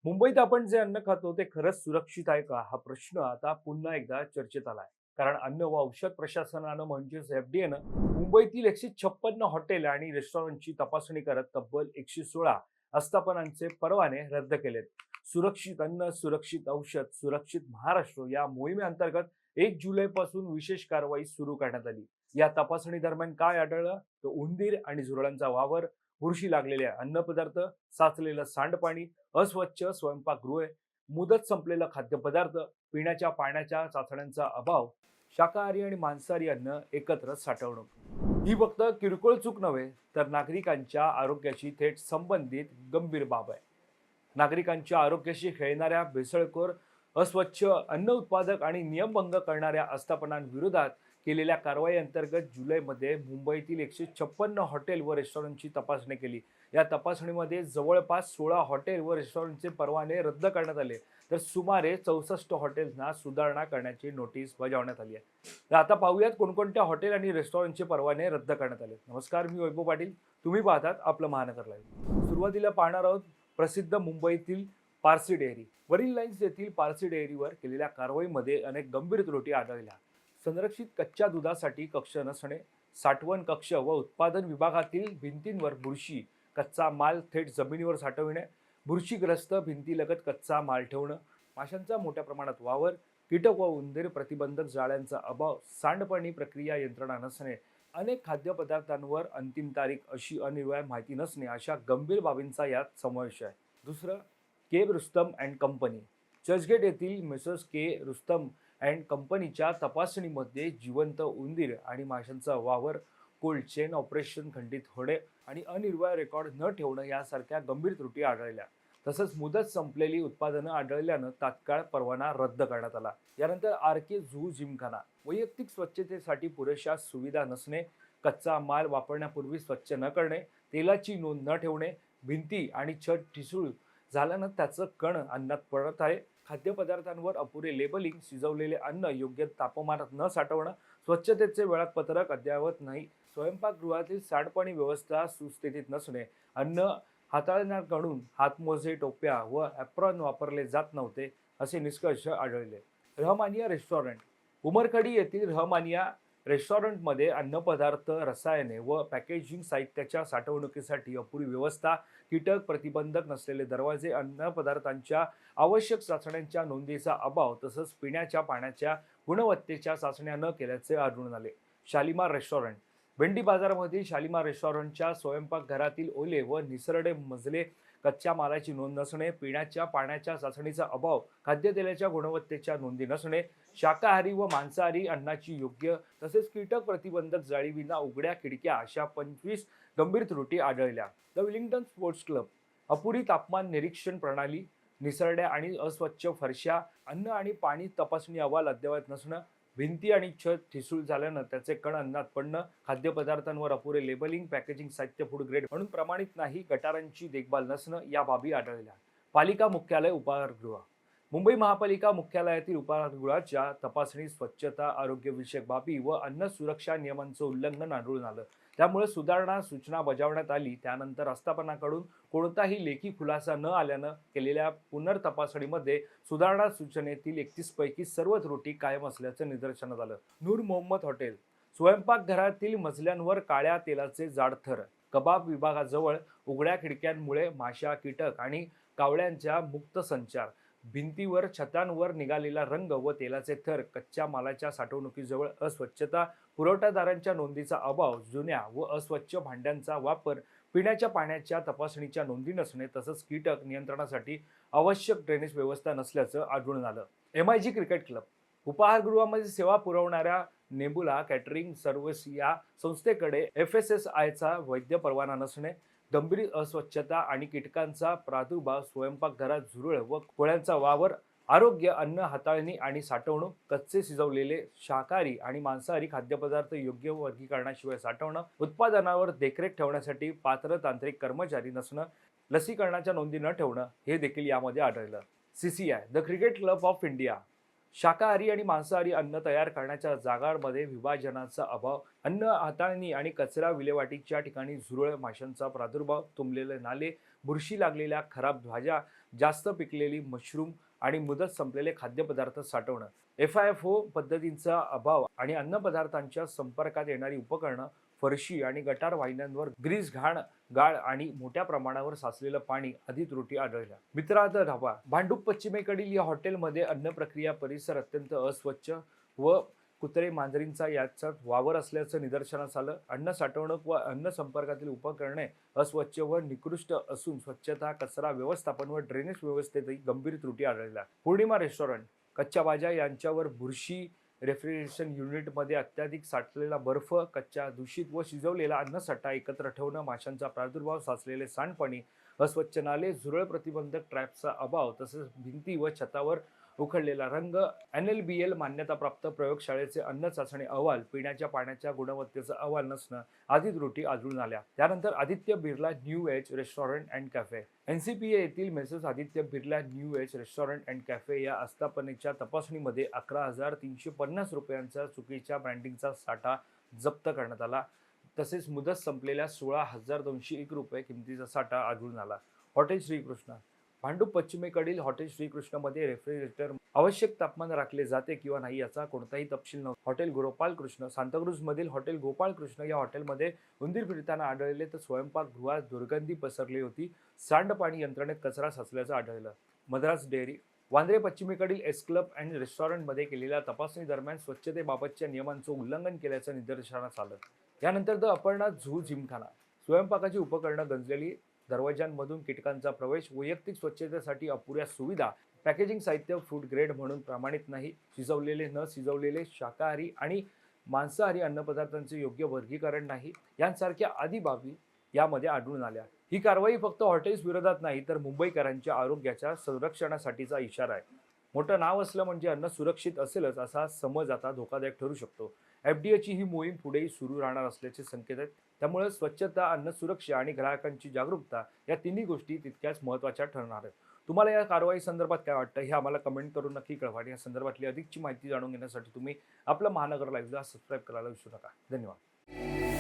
मुंबईत आपण जे अन्न खातो ते खरंच सुरक्षित आहे का? हा प्रश्न आता पुन्हा एकदा चर्चेत आलाय. कारण अन्न व औषध प्रशासनानं म्हणजेच एफ-डी-एनं मुंबईतील 156 हॉटेल आणि रेस्टॉरंटची तपासणी करत तब्बल 116 आस्थापनांचे परवाने रद्द केलेत. सुरक्षित अन्न, सुरक्षित औषध, सुरक्षित महाराष्ट्र या मोहिमेअंतर्गत 1 जुलैपासून विशेष कारवाई सुरू करण्यात आली. या तपासणी दरम्यान काय आढळलं? तर उंदीर आणि झुरळांचा वावर, बुरशी लागलेले अन्नपदार्थ, साचलेलं सांडपाणी, अस्वच्छ स्वयंपाकगृहे, मुदत संपलेला खाद्यपदार्थ, पिण्याच्या पाण्याच्या चाचण्यांचा अभाव, शाकाहारी आणि मांसाहारी अन्न एकत्र साठवणूक. ही फक्त किरकोळ चूक नव्हे, तर नागरिकांच्या आरोग्याशी थेट संबंधित गंभीर बाब आहे. नागरिकांच्या आरोग्याशी खेळणाऱ्या भेसळखोर, अस्वच्छ अन्न उत्पादक आणि नियमभंग करणाऱ्या आस्थापनांविरोधात केलेल्या कारवाई अंतर्गत जुलैमध्ये मुंबईतील 156 हॉटेल व रेस्टॉरंटची तपासणी केली. या तपासणीमध्ये जवळपास 16 हॉटेल व रेस्टॉरंटचे परवाने रद्द करण्यात आले, तर सुमारे 64 हॉटेल्सना सुधारणा करण्याची नोटीस बजावण्यात आली आहे. तर आता पाहूयात कोणकोणत्या हॉटेल आणि रेस्टॉरंटचे परवाने रद्द करण्यात आले. नमस्कार, मी वैभव पाटील. तुम्ही पाहतात आपलं महानगर लाईव्ह. सुरुवातीला पाहणार आहोत प्रसिद्ध मुंबईतील पारसी डेअरी. वरील लाईन्स येथील पारसी डेअरीवर केलेल्या कारवाईमध्ये अनेक गंभीर त्रुटी आढळल्या. संरक्षित कच्च्या दुधासाठी कक्ष नसणे, साठवण कक्ष व उत्पादन विभागातील भिंतींवर बुरशी, कच्चा माल थेट जमिनीवर साठविणे, बुरशीग्रस्त भिंतीलगत कच्चा माल ठेवणं, माशांचा मोठ्या प्रमाणात वावर, कीटक व उंदीर प्रतिबंधक जाळ्यांचा अभाव, सांडपाणी प्रक्रिया यंत्रणा नसणे, अनेक खाद्यपदार्थांवर अंतिम तारीख अशी अनिवार्य माहिती नसणे अशा गंभीर बाबींचा यात समावेश आहे. दुसरं, के रुस्तम अँड कंपनी. चर्चगेट येथील मिसेस के रुस्तम अँड कंपनीच्या तपासणीमध्ये जिवंत उंदीर आणि माशांचा वावर, कोल्ड चेन ऑपरेशन खंडित होणे आणि अनिर्वाय रेकॉर्ड न ठेवणं यासारख्या गंभीर त्रुटी आढळल्या. तसंच मुदत संपलेली उत्पादनं आढळल्यानं तात्काळ परवाना रद्द करण्यात आला. यानंतर आर के झू जिमखाना. वैयक्तिक स्वच्छतेसाठी पुरेशा सुविधा नसणे, कच्चा माल वापरण्यापूर्वी स्वच्छ न करणे, तेलाची नोंद न ठेवणे, भिंती आणि छत ठिसूळ झाल्यानं त्याचं कण अन्नात पडत आहे, खाद्यपदार्थांवर अपुरे लेबलिंग, शिजवलेले अन्न योग्य तापमानात न साठवणं, स्वच्छतेचे वेळापत्रक अद्ययावत नाही, स्वयंपाकगृहातील सांडपाणी व्यवस्था सुस्थितीत नसणे, अन्न हाताळण्याकडून हातमोजे, टोप्या व ॲप्रॉन वापरले जात नव्हते, असे निष्कर्ष आढळले. रहमानिया रेस्टॉरंट. उमरखडी येथील रहमानिया रेस्टॉरंटमध्ये अन्नपदार्थ, रसायने व पॅकेजिंग साहित्याच्या साठवणुकीसाठी अपुरी व्यवस्था, कीटक प्रतिबंधक नसलेले दरवाजे, अन्नपदार्थांच्या आवश्यक चाचण्यांच्या नोंदीचा अभाव तसंच पिण्याच्या पाण्याच्या गुणवत्तेच्या चाचण्या न केल्याचे आढळून आले. शालिमार रेस्टॉरंट. भेंडी बाजारामधील शालिमार रेस्टॉरंटच्या स्वयंपाकघरातील ओले व निसरडे मजले, कच्च्या मालाची नोंद नसणे, पिण्याच्या पाण्याच्या चाचणीचा अभाव, खाद्यतेलाच्या गुणवत्तेच्या नोंदी नसणे, शाकाहारी व मांसाहारी अन्नाची योग्य तसेच कीटक प्रतिबंधक जाळीविना उघड्या खिडक्या अशा 25 गंभीर त्रुटी आढळल्या. The Willingdon sports club. अपुरी तापमान निरीक्षण प्रणाली, निसरड्या आणि अस्वच्छ फरशा, अन्न आणि पाणी तपासणी अहवाल अद्ययावत नसणं, भिंती आणि छत ठिसूळ झाल्यानं त्याचे कण अन्नात पडणं, खाद्यपदार्थांवर अपुरे लेबलिंग, पॅकेजिंग साहित्य फूड ग्रेड म्हणून प्रमाणित नाही, गटारांची देखभाल नसणं या बाबी आढळल्या. पालिका मुख्यालय उपाहारगृह. मुंबई महापालिका मुख्यालयातील उपाहारगृहाच्या तपासणीत स्वच्छता, आरोग्यविषयक बाबी व अन्न सुरक्षा नियमांचं उल्लंघन आढळून आलं. त्यामुळे सुधारणा सूचना बजावण्यात आली. त्यानंतर आस्थापनाकडून कोणताही लेखी खुलासा न आल्यानं केलेल्या पुनर्तपासणीमध्ये सुधारणा सूचनेतील 31 पैकी सर्व त्रुटी कायम असल्याचं निदर्शनास आलं. नूर मोहम्मद हॉटेल. स्वयंपाकघरातील मजल्यांवर काळ्या तेलाचे जाड थर, कबाब विभागाजवळ उघड्या खिडक्यांमुळे माशा, कीटक आणि कावळ्यांचा मुक्त संचार, भिंतीवर छतांवर निघालेला रंग व तेलाचे थर, कच्च्या मालाच्या साठवणुकीजवळ अस्वच्छता, पुरवठादारांच्या नोंदीचा अभाव, जुन्या व अस्वच्छ भांड्यांचा वापर, पिण्याच्या पाण्याच्या तपासणीच्या नोंदी नसणे तसंच कीटक नियंत्रणासाठी आवश्यक ड्रेनेज व्यवस्था नसल्याचं आढळून आलं. MIG cricket club. उपाहारगृहामध्ये सेवा पुरवणाऱ्या नेबुला कॅटरिंग सर्व्हिस या संस्थेकडे FSSAIचा वैध परवाना नसणे, गंभीर अस्वच्छता आणि कीटकांचा प्रादुर्भाव, स्वयंपाकघरात झुरळ व कोळ्यांचा वावर, आरोग्य, अन्न हाताळणी आणि साठवणूक, कच्चे शिजवलेले शाकाहारी आणि मांसाहारी खाद्यपदार्थ योग्य वर्गीकरणाशिवाय साठवणं, उत्पादनावर देखरेख ठेवण्यासाठी पात्र तांत्रिक कर्मचारी नसणं, लसीकरणाच्या नोंदी न ठेवणं हे देखील यामध्ये आढळलं. CCI the cricket club of India. शाकाहारी आणि मांसाहारी अन्न तयार करण्याच्या जागांमध्ये विभाजनाचा अभाव, अन्न हाताळणी आणि कचरा विल्हेवाटीच्या ठिकाणी झुरळ, माशांचा प्रादुर्भाव, तुंबलेले नाले, बुरशी लागलेल्या खराब भाज्या, जास्त पिकलेली मशरूम आणि मुदत संपलेले खाद्यपदार्थ साठवणं, FIFO पद्धतींचा अभाव आणि अन्नपदार्थांच्या संपर्कात येणारी उपकरणं, फरशी आणि गटार वाहिन्यांवर ग्रीस, घाण, गाळ आणि मोठ्या प्रमाणावर साचलेलं पाणी आदी त्रुटी आढळल्या. मित्रार्थ ढाबा भांडूप पश्चिमेकडील या हॉटेलमध्ये अन्न प्रक्रिया परिसर अत्यंत अस्वच्छ व कुत्रे मांजरींचा याच्यात वावर असल्याचं निदर्शनास आलं. अन्न साठवणूक व अन्न संपर्कातील उपकरणे अस्वच्छ व निकृष्ट असून स्वच्छता, कचरा व्यवस्थापन व ड्रेनेज व्यवस्थेतही गंभीर त्रुटी आढळल्या. पौर्णिमा रेस्टॉरंट कच्च्या भाज्या यांच्यावर बुरशी, रेफ्रिजरेशन युनिटमध्ये अत्याधिक साठलेला बर्फ, कच्च्या, दूषित व शिजवलेला अन्नसाठा एकत्र ठेवणं, माशांचा प्रादुर्भाव, साचलेले सांडपाणी, अस्वच्छ नाले, झुरळ प्रतिबंधक ट्रॅपचा अभाव, तसेच भिंती व छतावर उखडलेला रंग, NLBL मान्यताप्राप्त प्रयोगशाळेचे अन्न चाचणी अहवाल, पिण्याच्या पाण्याच्या गुणवत्तेचा अहवाल नसणं आदी त्रुटी आढळून आल्या. त्यानंतर Aditya Birla new age restaurant and cafe NCPA येथील messrs Aditya Birla new age restaurant and cafe या आस्थापनेच्या तपासणीमध्ये 11,350 रुपयांचा चुकीच्या ब्रँडिंगचा साठा जप्त करण्यात आला. तसेच मुदत संपलेल्या 16,201 रुपये किमतीचा साठा आढळून आला. हॉटेल श्रीकृष्ण भांडूप पश्चिमेकडील हॉटेल श्रीकृष्णमध्ये रेफ्रिजरेटर आवश्यक तापमान राखले जाते किंवा नाही याचा कोणताही तपशील नव्हता. हॉटेल गोपालकृष्ण सांताक्रूझमधील हॉटेल गोपालकृष्ण या हॉटेलमध्ये उंदीर फिरताना आढळले तर स्वयंपाकगृहात दुर्गंधी पसरली होती. सांडपाणी यंत्रणेत कचरा साचल्याचं आढळलं. मद्रास डेअरी वांद्रे पश्चिमेकडील एस क्लब अँड रेस्टॉरंटमध्ये केलेल्या तपासणी दरम्यान स्वच्छतेबाबतच्या नियमांचं उल्लंघन केल्याचं निदर्शनास आलं. यानंतर द अपर्णा झू जिमखाना स्वयंपाकाची उपकरणं गंजलेली, दरवाजांमधून कीटकांचा प्रवेश, वैयक्तिक स्वच्छतेसाठी अपुऱ्या सुविधा, पॅकेजिंग साहित्य फूड ग्रेड म्हणून प्रमाणित नाही, शिजवलेले न शिजवलेले शाकाहारी आणि मांसाहारी अन्नपदार्थांचे योग्य वर्गीकरण नाही, यांसारख्या आदी बाबी यामध्ये आढळून आल्या. ही कारवाई फक्त हॉटेल्स विरोधात नाही तर मुंबईकरांच्या आरोग्याच्या संरक्षणासाठीचा इशारा आहे. मोठं नाव असलं म्हणजे अन्न सुरक्षित असेलच असा समज आता धोकादायक ठरू शकतो. FDAची ही मोहीम पुढेही सुरू राहणार असल्याचे संकेत आहेत. त्यामुळे स्वच्छता, अन्न सुरक्षा आणि ग्राहकांची जागरूकता या तिन्ही गोष्टी तितक्याच महत्त्वाच्या ठरणार आहेत. तुम्हाला या कारवाई संदर्भात काय वाटतं हे आम्हाला कमेंट करून नक्की कळवा. आणि या संदर्भातली अधिकची माहिती जाणून घेण्यासाठी तुम्ही आपलं महानगर लाईव्हला सबस्क्राईब करायला विसरू नका. धन्यवाद.